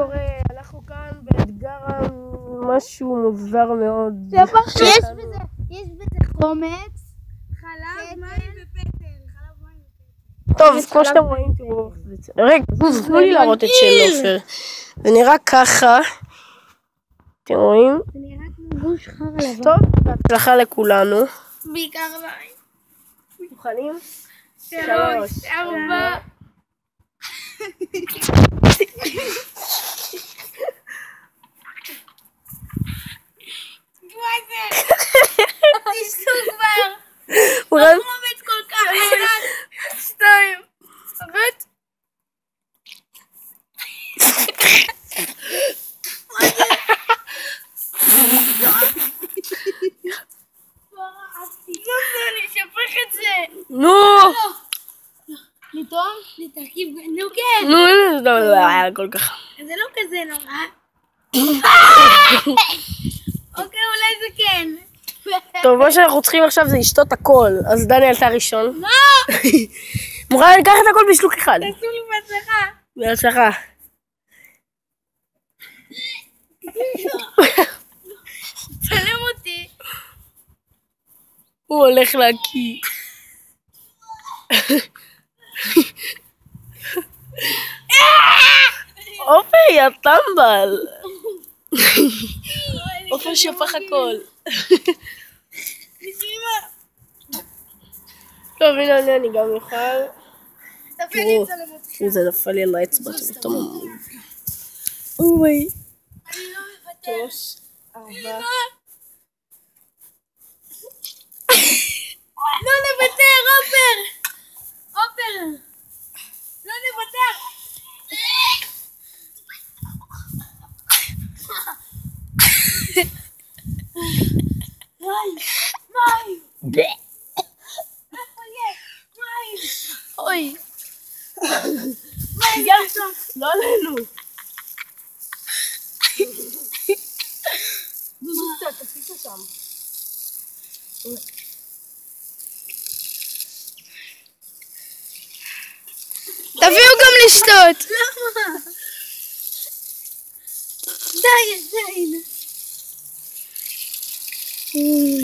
אנחנו כאן באתגר משהו מוזר מאוד. יש בזה חומץ, חלב, מים ופטל. טוב, כמו שאתם רואים, תראו. רגע, תנו לי להראות את של עופר. זה נראה ככה. אתם רואים? זה נראה כמו גוש חר לבן. טוב, בהצלחה לכולנו. בעיקר מים. מוכנים? 3, 4. מה זה? תשתו כבר. לא חומץ כל כך. 1, 2. עובד? אני אשפך את זה. נו! לטעום? לתרכיב? נו כן. נו, זה לא היה כל כך. זה לא כזה נורא. אוקיי, אולי זה כן. טוב, מה שאנחנו צריכים עכשיו זה לשתות הכל. אז דניאל אתה ראשון. לא! מוכן לקחת הכל בשלוק אחד. תעשו לי בהצלחה. בהצלחה. צלם אותי. הוא הולך להקיא. עופר, יא טמבל. עופר שפך הכל. טוב, הנה אני גם אוכל. תראו, זה נפל לי על האצבע. אוי. אני לא מוותר. 3, 4. לא נוותר, עופר! עופר! לא נוותר! מים! מים! איפה יש? מים! אוי. מים! לא עלינו. תפיסה שם. תביאו גם לשתות! למה? די, די.